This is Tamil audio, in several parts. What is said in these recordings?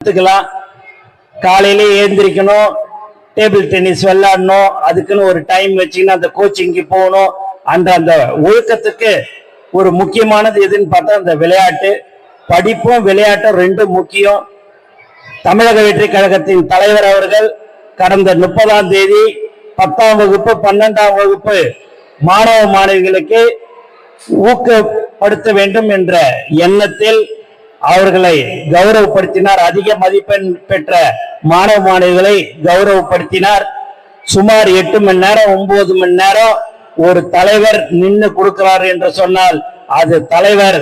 கத்துக்கலாம். காலையிலே ஏந்திரிக்கணும், டேபிள் டென்னிஸ் விளையாடணும், அதுக்குன்னு ஒரு டைம் வச்சுக்கணும், அந்த கோச்சிங்க்கு போகணும். அந்த ஒழுக்கத்துக்கு ஒரு முக்கியமானது எதுன்னு பார்த்தா அந்த விளையாட்டு. படிப்பும் விளையாட்டும் ரெண்டும் முக்கியம். தமிழக வெற்றி கழகத்தின் தலைவர் அவர்கள் கடந்த 30ஆம் தேதி 10ஆம் வகுப்பு 12ஆம் வகுப்பு மாணவ மாணவிகளுக்கு ஊக்கப்படுத்த வேண்டும் என்ற எண்ணத்தில் அவர்களை கௌரவப்படுத்தினார். அதிக மதிப்பெண் பெற்ற மாணவ மாணவிகளை கௌரவப்படுத்தினார். சுமார் 8 மணி நேரம் 9 மணி நேரம் ஒரு தலைவர் நின்று கொடுக்கிறார் என்று சொன்னால் அது தலைவர்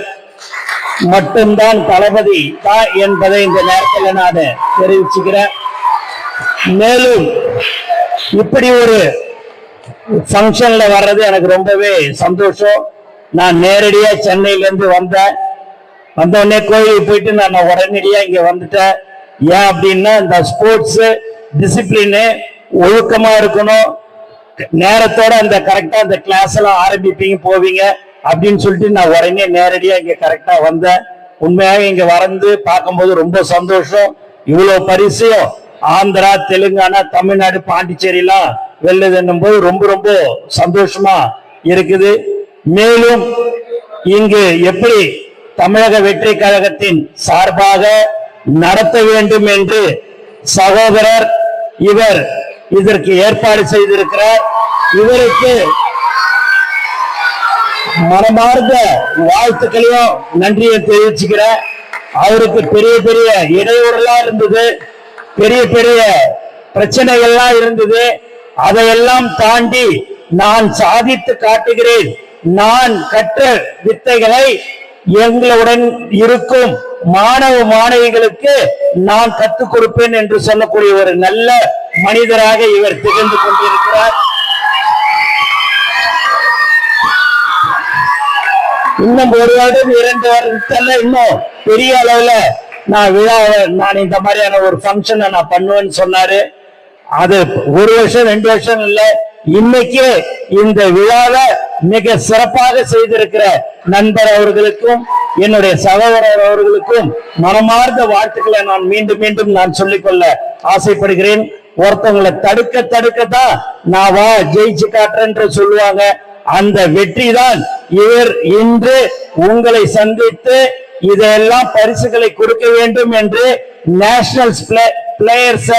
மட்டும்தான், தளபதி தான் என்பதை இந்த நேரத்தில் நான் தெரிவிச்சுக்கிறேன். மேலும் இப்படி ஒரு ஃபங்க்ஷன்ல வர்றது எனக்கு ரொம்பவே சந்தோஷம். நான் நேரடியா சென்னையிலேருந்து வந்தோடனே கோயிலுக்கு போயிட்டு நான் உடனடியா இங்க வந்துட்டேன். ஏன் அப்படின்னா இந்த ஸ்போர்ட்ஸ் டிசிப்ளின் ஒழுக்கமா இருக்கணும், நேரத்தோட அந்த கரெக்டா அந்த கிளாஸ் எல்லாம் ஆரம்பிப்பீங்க போவீங்க அப்படின்னு சொல்லிட்டு நான் உடனே நேரடியா இங்க கரெக்டா வந்தேன். உண்மையாக இங்க வந்து பார்க்கும்போது ரொம்ப சந்தோஷம். இவ்வளவு பரிசையும் ஆந்திரா, தெலுங்கானா, தமிழ்நாடு, பாண்டிச்சேரி எல்லாம் வெல்லுதுன்னும் போது ரொம்ப ரொம்ப சந்தோஷமா இருக்குது. மேலும் இங்கு எப்படி தமிழக வெற்றி கழகத்தின் சார்பாக நடத்த வேண்டும் என்று சகோதரர் இவர் இதற்கு ஏற்பாடு செய்திருக்கிறார். இவருக்கு மனமார்ந்த வாழ்த்துக்களையும் நன்றியை தெரிவிச்சுக்கிறேன். அவருக்கு பெரிய பெரிய இடையூறுலாம் இருந்தது, பெரிய பெரிய பிரச்சனைகள்லாம் இருந்தது. அதையெல்லாம் தாண்டி நான் சாதித்து காட்டுகிறேன், நான் கற்ற வித்தைகளை எங்களுடன் இருக்கும் மாணவ மாணவிகளுக்கு நான் கற்றுக் கொடுப்பேன் என்று சொல்லக்கூடிய ஒரு நல்ல மனிதராக இவர் திகழ்ந்து கொண்டிருக்கிறார். இன்னும் 1 வருடம் 2 வருடத்துல இன்னும் பெரிய அளவுல நான் இந்த மாதிரியான ஒரு ஃபங்க்ஷனை நான் பண்ணுவேன்னு சொன்னாரு. அது 1 வருஷம் 2 வருஷம் இல்ல, இன்னைக்கு இந்த விழாவை மிக சிறப்பாக செய்திருக்கிற நண்பர் அவர்களுக்கும் என்னுடைய சகோதரர் அவர்களுக்கும் மனமார்ந்த வாழ்த்துக்களை நான் மீண்டும் மீண்டும் நான் சொல்லிக்கொள்ள ஆசைப்படுகிறேன். ஒருத்தவங்களை தடுக்கத்தான் நான் வா ஜெயிச்சு காட்டுறேன்னு சொல்லுவாங்க. அந்த வெற்றி தான் இவர் இன்று உங்களை சந்தித்து இதெல்லாம் பரிசுகளை கொடுக்க வேண்டும் என்று நேஷனல் பிளேயர்ஸ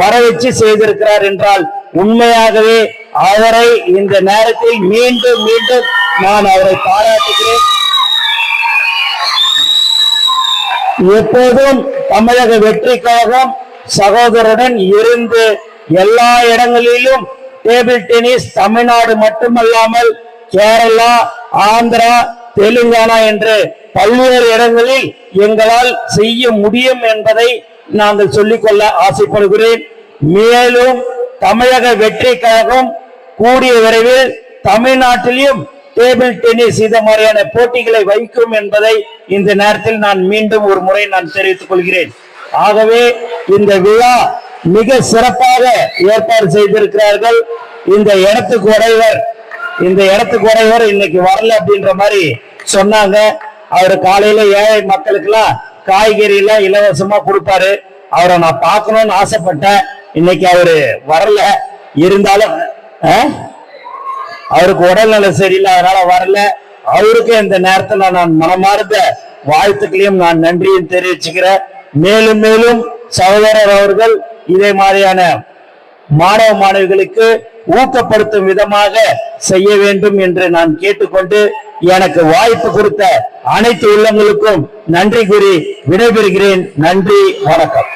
வர வச்சு செய்திருக்கிறார் என்றால் உண்மையாகவே அவரை இந்த நேரத்தில் மீண்டும் மீண்டும் நான் அவரை பாராட்டுகிறேன். எப்போதும் தமிழக வெற்றி கழகம் சகோதரருடன் இருந்து எல்லா இடங்களிலும் டேபிள் டென்னிஸ் தமிழ்நாடு மட்டுமல்லாமல் கேரளா, ஆந்திரா, தெலுங்கானா என்று பல்வேறு இடங்களில் எங்களால் செய்ய முடியும் என்பதை நாங்கள் சொல்லிக்கொள்ள ஆசைப்படுகிறேன். மேலும் தமிழக வெற்றி கழகம் கூடிய விரைவில் தமிழ்நாட்டிலும் டேபிள் டென்னிஸ் இது மாதிரியான போட்டிகளை வைக்கும் என்பதை இந்த நேரத்தில் நான் மீண்டும் ஒரு முறை நான் தெரிவித்துக் கொள்கிறேன். ஆகவே இந்த விழா மிக சிறப்பாக ஏற்பாடு செய்திருக்கிறார்கள். இந்த இடத்துக்கு உடையவர் இன்னைக்கு வரல அப்படின்ற மாதிரி சொன்னாங்க. அவரு காலையில ஏழை மக்களுக்கு எல்லாம் காய்கறி எல்லாம் இலவசமா கொடுப்பாரு. அவரை நான் பார்க்கணும்னு ஆசைப்பட்டேன். இன்னைக்கு அவரு வரல. இருந்தாலும் அவருக்கு உடல்நல சரியில்லை, அதனால வரல. அவருக்கு இந்த நேரத்துல நான் மனமார்ந்த வாழ்த்துக்களையும் நான் நன்றியும் தெரிவிச்சுக்கிறேன். மேலும் மேலும் சகோதரர் அவர்கள் இதே மாதிரியான மாணவ மாணவிகளுக்கு ஊக்கப்படுத்தும் விதமாக செய்ய வேண்டும் என்று நான் கேட்டுக்கொண்டு எனக்கு வாய்ப்பு கொடுத்த அனைத்து உள்ளங்களுக்கும் நன்றி கூறி விடைபெறுகிறேன். நன்றி, வணக்கம்.